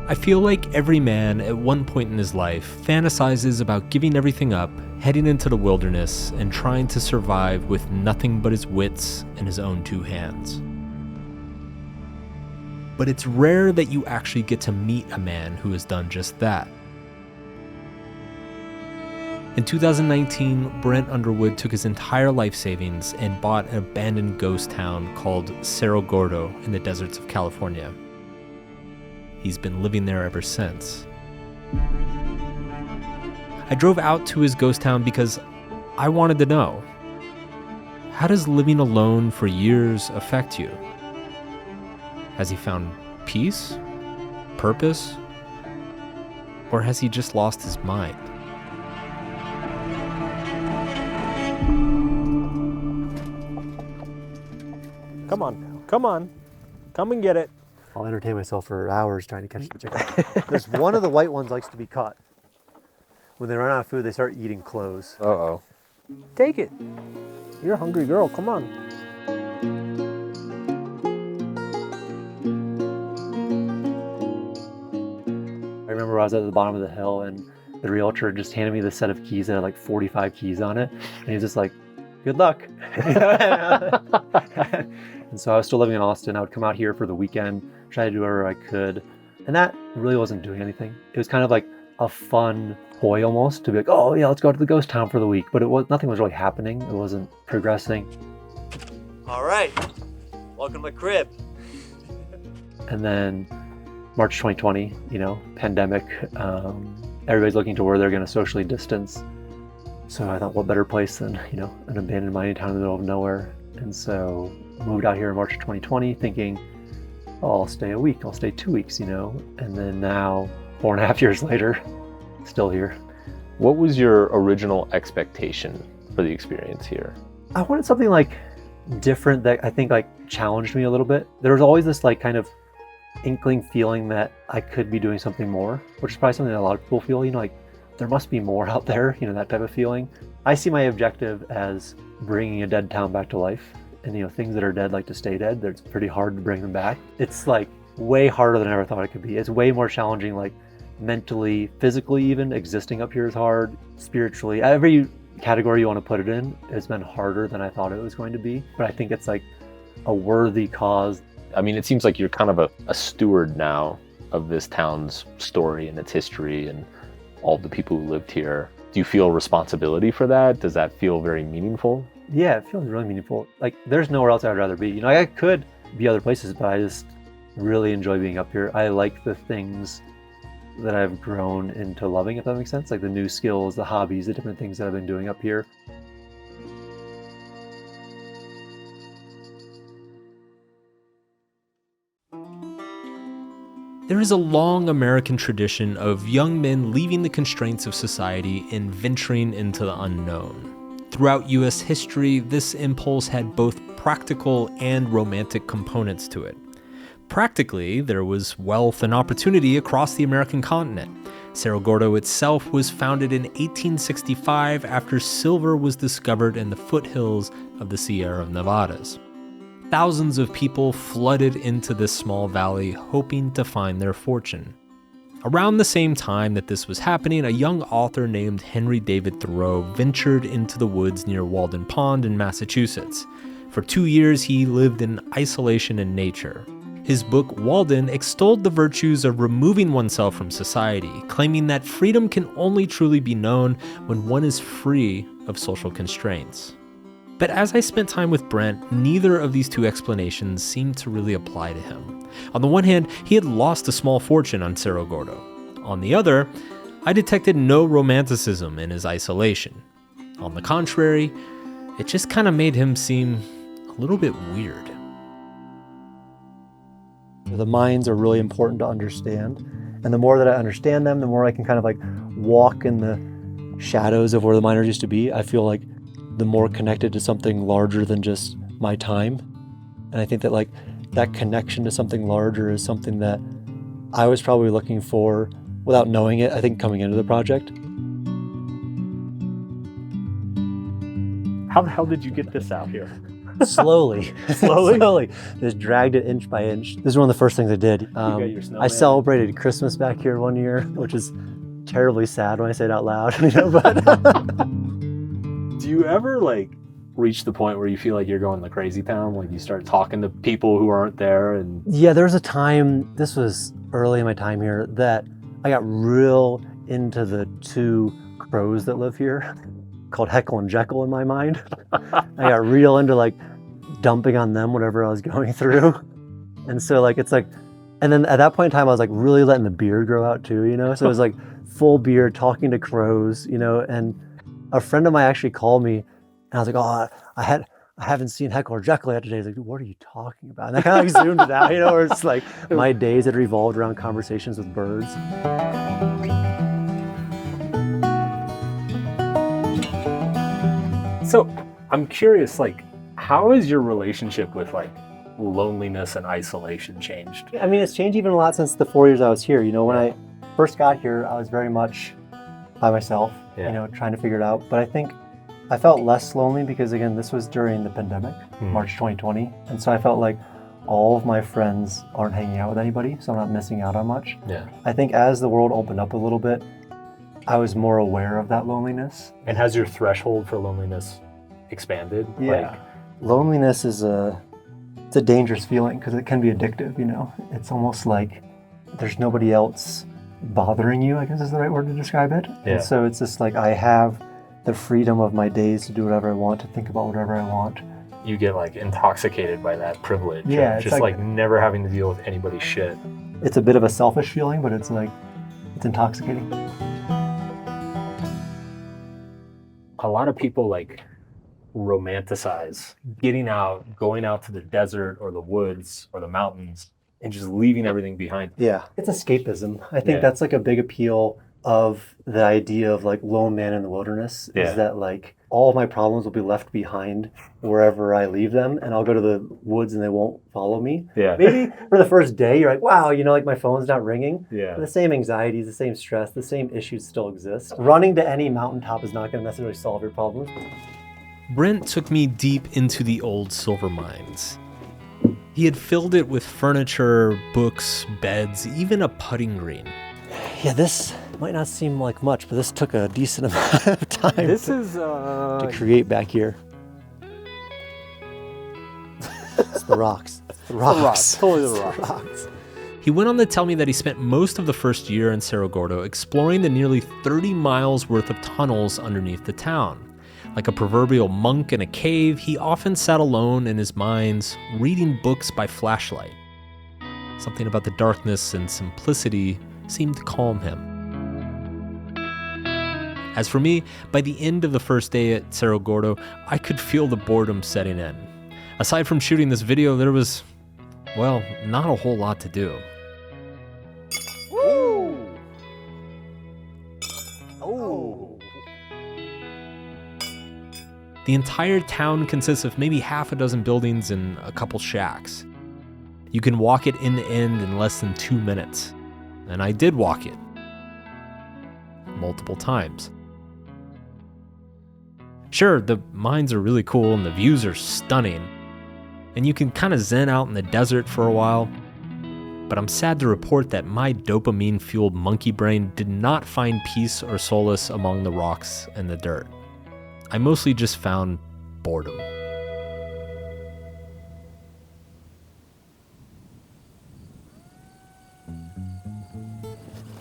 I feel like every man at one point in his life fantasizes about giving everything up, heading into the wilderness, and trying to survive with nothing but his wits and his own two hands. But it's rare that you actually get to meet a man who has done just that. In 2019, Brent Underwood took his entire life savings and bought an abandoned ghost town called Cerro Gordo in the deserts of California. He's been living there ever since. I drove out to his ghost town because I wanted to know, how does living alone for years affect you? Has he found peace, purpose, or has he just lost his mind? Come on, come and get it. I'll entertain myself for hours trying to catch the chicken. There's one of the white ones likes to be caught. When they run out of food, they start eating clothes. Uh-oh. Take it. You're a hungry girl, come on. I remember I was at the bottom of the hill and the realtor just handed me this set of keys that had like 45 keys on it. And he was just like, good luck. And so I was still living in Austin. I would come out here for the weekend, try to do whatever I could. And that really wasn't doing anything. It was kind of like a fun toy almost to be like, oh yeah, let's go to the ghost town for the week. But nothing was really happening. It wasn't progressing. All right, welcome to my crib. And then March 2020, pandemic, everybody's looking to where they're gonna socially distance. So I thought, what better place than, an abandoned mining town in the middle of nowhere. And so moved out here in March of 2020 thinking, oh, I'll stay a week, I'll stay 2 weeks, and then now 4.5 years later, still here. What was your original expectation for the experience here? I wanted something like different that I think like challenged me a little bit. There was always this like kind of inkling feeling that I could be doing something more, which is probably something that a lot of people feel, like there must be more out there, that type of feeling. I see my objective as bringing a dead town back to life. And things that are dead like to stay dead. It's pretty hard to bring them back. It's like way harder than I ever thought it could be. It's way more challenging, like mentally, physically even. Existing up here is hard. Spiritually, every category you want to put it in has been harder than I thought it was going to be. But I think it's like a worthy cause. I mean, it seems like you're kind of a steward now of this town's story and its history and all the people who lived here. Do you feel responsibility for that? Does that feel very meaningful? Yeah, it feels really meaningful. Like there's nowhere else I'd rather be. I could be other places, but I just really enjoy being up here. I like the things that I've grown into loving, if that makes sense. Like the new skills, the hobbies, the different things that I've been doing up here. There is a long American tradition of young men leaving the constraints of society and venturing into the unknown. Throughout U.S. history, this impulse had both practical and romantic components to it. Practically, there was wealth and opportunity across the American continent. Cerro Gordo itself was founded in 1865 after silver was discovered in the foothills of the Sierra Nevadas. Thousands of people flooded into this small valley hoping to find their fortune. Around the same time that this was happening, a young author named Henry David Thoreau ventured into the woods near Walden Pond in Massachusetts. For 2 years, he lived in isolation in nature. His book, Walden, extolled the virtues of removing oneself from society, claiming that freedom can only truly be known when one is free of social constraints. But as I spent time with Brent, neither of these two explanations seemed to really apply to him. On the one hand, he had lost a small fortune on Cerro Gordo. On the other, I detected no romanticism in his isolation. On the contrary, it just kind of made him seem a little bit weird. The minds are really important to understand. And the more that I understand them, the more I can kind of like walk in the shadows of where the miners used to be. I feel like the more connected to something larger than just my time. And I think that like that connection to something larger is something that I was probably looking for without knowing it, I think, coming into the project. How the hell did you get this out here? Slowly. Slowly? Slowly. Just dragged it inch by inch. This is one of the first things I did. got your snowman. I celebrated Christmas back here one year, which is terribly sad when I say it out loud. You know, but Do you ever like reach the point where you feel like you're going to crazy town? Like you start talking to people who aren't there and yeah, there was a time, this was early in my time here, that I got real into the two crows that live here called Heckle and Jekyll in my mind. I got real into like dumping on them whatever I was going through. And so like, it's like, and then at that point in time, I was like really letting the beard grow out too, you know? So it was like full beard, talking to crows, you know, and a friend of mine actually called me and I was like, oh, I haven't seen Heckle or Jekyll yet today. He's like, what are you talking about? And I kind of like zoomed it out, you know, where it's like my days had revolved around conversations with birds. So I'm curious, like, how has your relationship with like loneliness and isolation changed? I mean, it's changed even a lot since the 4 years I was here. You know, when I first got here, I was very much by myself, Yeah. you know, trying to figure it out. But I think I felt less lonely because, again, this was during the pandemic, March 2020. And so I felt like all of my friends aren't hanging out with anybody, so I'm not missing out on much. Yeah. I think as the world opened up a little bit, I was more aware of that loneliness. And has your threshold for loneliness expanded? Like, Loneliness is it's a dangerous feeling because it can be addictive, you know. It's almost like there's nobody else bothering you, I guess is the right word to describe it. Yeah. And so it's just like I have the freedom of my days to do whatever I want, to think about whatever I want. you get like intoxicated by that privilege. Yeah, of it's just like- like never having to deal with anybody's shit. It's a bit of a selfish feeling, but it's like, it's intoxicating. A lot of people like romanticize getting out, going out to the desert or the woods or the mountains and just leaving everything behind. Yeah. It's escapism. I think Yeah. that's like a big appeal of the idea of like lone man in the wilderness Yeah. is that like all of my problems will be left behind wherever I leave them, and I'll go to the woods and they won't follow me. Yeah. Maybe for the first day you're like, wow, you know, like my phone's not ringing. Yeah. The same anxieties, the same stress, the same issues still exist. Running to any mountaintop is not going to necessarily solve your problems. Brent took me deep into the old silver mines. He had filled it with furniture, books, beds, even a putting green. Yeah, this might not seem like much, but this took a decent amount of time This is to create back here. It's the rocks. The rocks. totally the rocks. Rocks. He went on to tell me that he spent most of the first year in Cerro Gordo exploring the nearly 30 miles worth of tunnels underneath the town. Like a proverbial monk in a cave, he often sat alone in his mines, reading books by flashlight. Something about the darkness and simplicity seemed to calm him. As for me, by the end of the first day at Cerro Gordo, I could feel the boredom setting in. Aside from shooting this video, there was, well, not a whole lot to do. Woo! Oh. The entire town consists of maybe half a dozen buildings and a couple shacks. You can walk it end to end in less than 2 minutes. And I did walk it. Multiple times. Sure, the mines are really cool and the views are stunning. And you can kind of zen out in the desert for a while. But I'm sad to report that my dopamine-fueled monkey brain did not find peace or solace among the rocks and the dirt. I mostly just found boredom.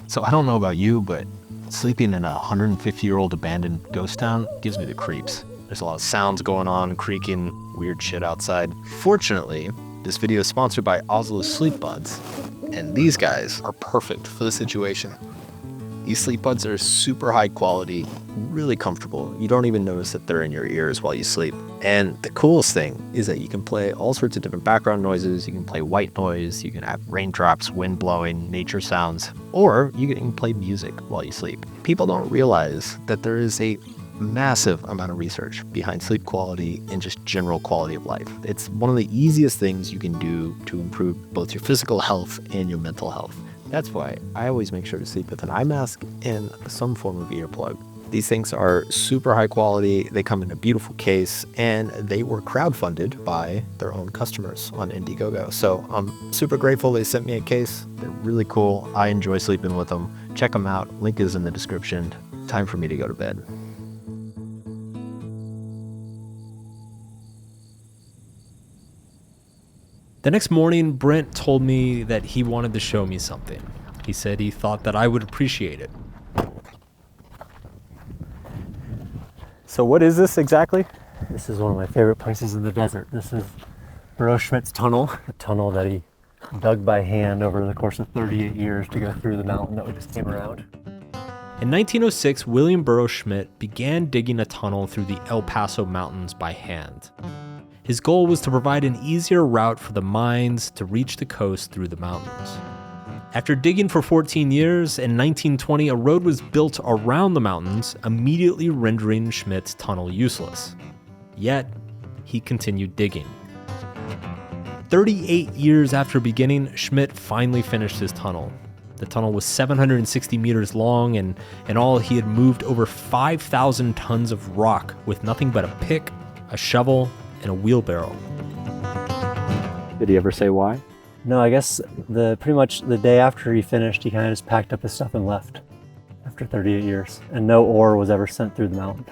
So I don't know about you, but sleeping in a 150-year-old abandoned ghost town gives me the creeps. There's a lot of sounds going on, creaking, weird shit outside. Fortunately, this video is sponsored by Oslo's Sleep Buds, and these guys are perfect for the situation. These sleep buds are super high quality, really comfortable. You don't even notice that they're in your ears while you sleep. And the coolest thing is that you can play all sorts of different background noises. You can play white noise, you can have raindrops, wind blowing, nature sounds, or you can play music while you sleep. People don't realize that there is a massive amount of research behind sleep quality and just general quality of life. It's one of the easiest things you can do to improve both your physical health and your mental health. That's why I always make sure to sleep with an eye mask and some form of earplug. These things are super high quality, they come in a beautiful case, and they were crowdfunded by their own customers on Indiegogo. So I'm super grateful they sent me a case. They're really cool. I enjoy sleeping with them. Check them out. Link is in the description. Time for me to go to bed. The next morning, Brent told me that he wanted to show me something. He said he thought that I would appreciate it. So what is this exactly? This is one of my favorite places in the desert. This is Burrow Schmidt's tunnel, a tunnel that he dug by hand over the course of 38 years to go through the mountain that we just came around. In 1906, William Burrow Schmidt began digging a tunnel through the El Paso Mountains by hand. His goal was to provide an easier route for the mines to reach the coast through the mountains. After digging for 14 years, in 1920 a road was built around the mountains, immediately rendering Schmidt's tunnel useless. Yet, he continued digging. 38 years after beginning, Schmidt finally finished his tunnel. The tunnel was 760 meters long, and in all he had moved over 5,000 tons of rock with nothing but a pick, a shovel, and a wheelbarrow. Did he ever say why? No, I guess pretty much the day after he finished, he kind of just packed up his stuff and left after 38 years. And no ore was ever sent through the mountain.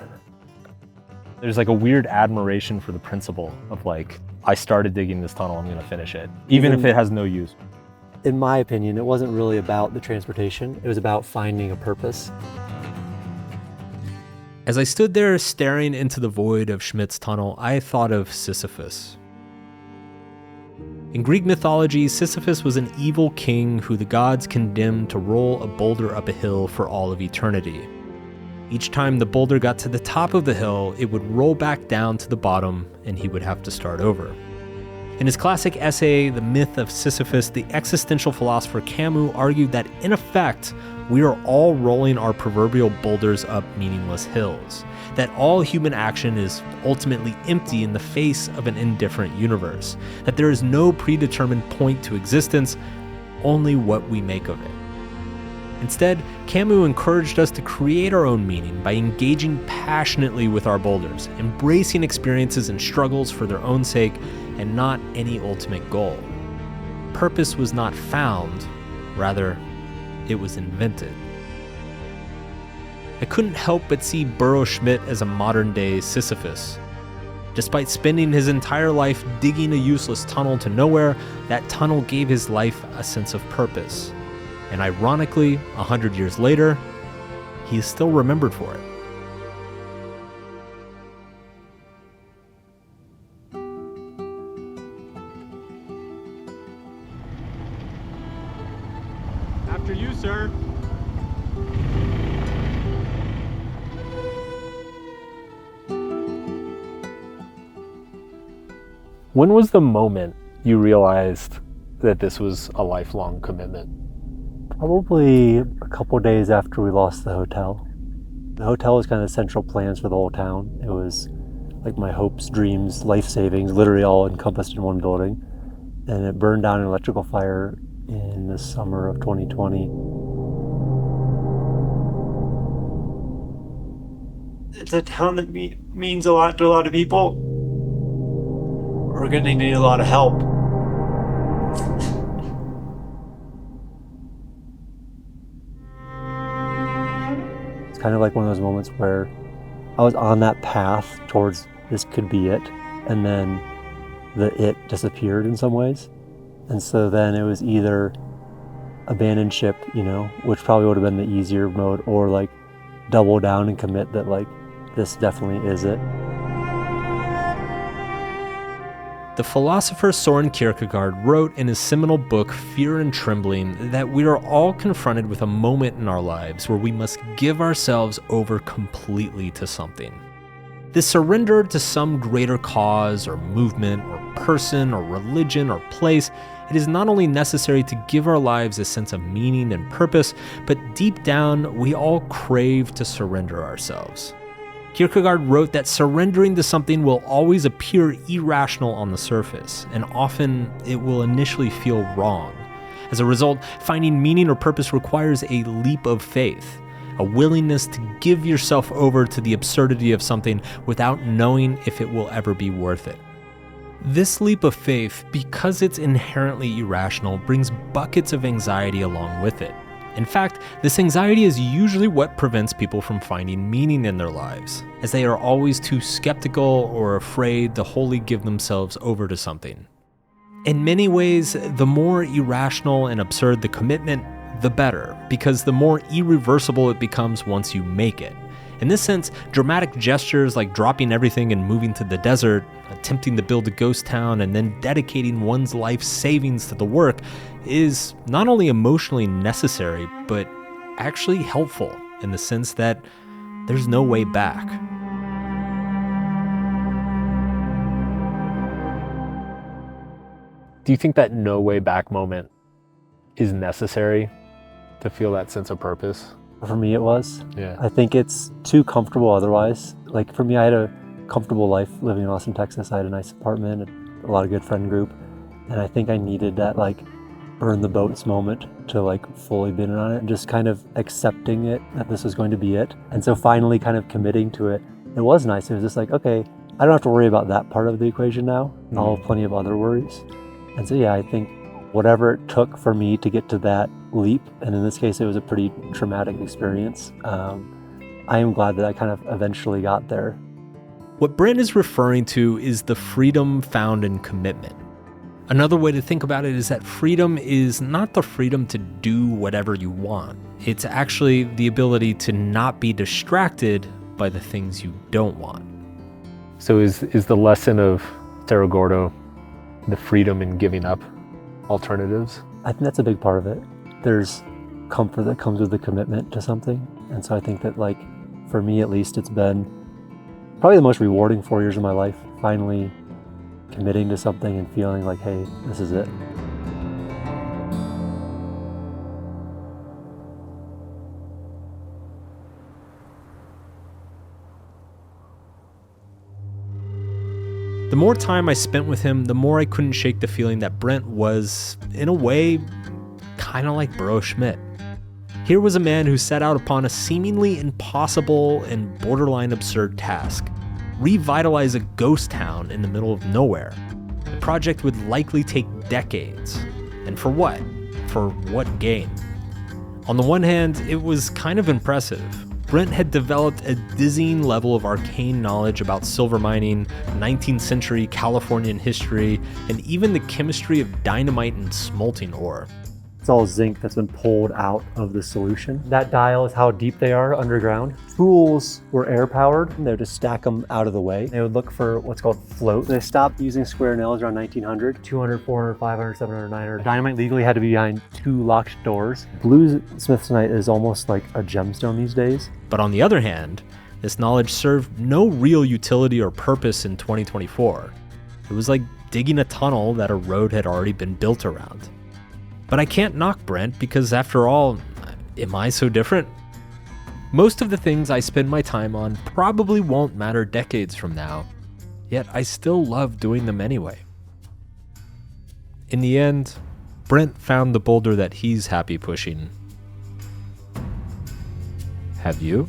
There's like a weird admiration for the principle of like, I started digging this tunnel, I'm gonna finish it, even if it has no use. In my opinion, it wasn't really about the transportation. It was about finding a purpose. As I stood there staring into the void of Schmidt's tunnel, I thought of Sisyphus. In Greek mythology, Sisyphus was an evil king who the gods condemned to roll a boulder up a hill for all of eternity. Each time the boulder got to the top of the hill, it would roll back down to the bottom and he would have to start over. In his classic essay, The Myth of Sisyphus, the existential philosopher Camus argued that, in effect, we are all rolling our proverbial boulders up meaningless hills, that all human action is ultimately empty in the face of an indifferent universe, that there is no predetermined point to existence, only what we make of it. Instead, Camus encouraged us to create our own meaning by engaging passionately with our boulders, embracing experiences and struggles for their own sake, and not any ultimate goal. Purpose was not found, rather, it was invented. I couldn't help but see Burrow Schmidt as a modern-day Sisyphus. Despite spending his entire life digging a useless tunnel to nowhere, that tunnel gave his life a sense of purpose. And ironically, 100 years later, he is still remembered for it. After you, sir. When was the moment you realized that this was a lifelong commitment? Probably a couple days after we lost the hotel. The hotel was kind of central plans for the whole town. It was like my hopes, dreams, life savings, literally all encompassed in one building. And it burned down in an electrical fire in the summer of 2020. It's a town that means a lot to a lot of people. We're going to need a lot of help. It's kind of like one of those moments where I was on that path towards this could be it, and then the it disappeared in some ways. And so then it was either abandon ship, which probably would have been the easier mode, or like double down and commit that like this definitely is it. The philosopher Soren Kierkegaard wrote in his seminal book Fear and Trembling that we are all confronted with a moment in our lives where we must give ourselves over completely to something. This surrender to some greater cause or movement or person or religion or place, it is not only necessary to give our lives a sense of meaning and purpose, but deep down we all crave to surrender ourselves. Kierkegaard wrote that surrendering to something will always appear irrational on the surface, and often it will initially feel wrong. As a result, finding meaning or purpose requires a leap of faith, a willingness to give yourself over to the absurdity of something without knowing if it will ever be worth it. This leap of faith, because it's inherently irrational, brings buckets of anxiety along with it. In fact, this anxiety is usually what prevents people from finding meaning in their lives, as they are always too skeptical or afraid to wholly give themselves over to something. In many ways, the more irrational and absurd the commitment, the better, because the more irreversible it becomes once you make it. In this sense, dramatic gestures like dropping everything and moving to the desert, attempting to build a ghost town, and then dedicating one's life savings to the work is not only emotionally necessary, but actually helpful in the sense that there's no way back. Do you think that no way back moment is necessary to feel that sense of purpose? For me, it was. Yeah. I think it's too comfortable otherwise. Like for me, I had a comfortable life living in Austin, Texas. I had a nice apartment, a lot of good friend group. And I think I needed that like burn the boats moment to like fully be in on it and just kind of accepting it, that this was going to be it. And so finally kind of committing to it. It was nice. It was just like, okay, I don't have to worry about that part of the equation now. I'll have plenty of other worries. And so, yeah, I think whatever it took for me to get to that leap, and in this case, it was a pretty traumatic experience, I am glad that I kind of eventually got there. What Brent is referring to is the freedom found in commitment. Another way to think about it is that freedom is not the freedom to do whatever you want. It's actually the ability to not be distracted by the things you don't want. So is the lesson of Cerro Gordo the freedom in giving up alternatives? I think that's a big part of it. There's comfort that comes with the commitment to something. And so I think that, like, for me at least, it's been probably the most rewarding 4 years of my life, finally committing to something and feeling like, hey, this is it. The more time I spent with him, the more I couldn't shake the feeling that Brent was, in a way, kind of like Burrow Schmidt. Here was a man who set out upon a seemingly impossible and borderline absurd task: revitalize a ghost town in the middle of nowhere. The project would likely take decades. And for what? For what gain? On the one hand, it was kind of impressive. Brent had developed a dizzying level of arcane knowledge about silver mining, 19th century Californian history, and even the chemistry of dynamite and smelting ore. It's all zinc that's been pulled out of the solution. That dial is how deep they are underground. Tools were air powered, and they would just stack them out of the way. They would look for what's called float. They stopped using square nails around 1900. 200, 400, 500, 700, 900. Dynamite legally had to be behind 2 locked doors. Blue smithsonite is almost like a gemstone these days. But on the other hand, this knowledge served no real utility or purpose in 2024. It was like digging a tunnel that a road had already been built around. But I can't knock Brent because, after all, am I so different? Most of the things I spend my time on probably won't matter decades from now, yet I still love doing them anyway. In the end, Brent found the boulder that he's happy pushing. Have you?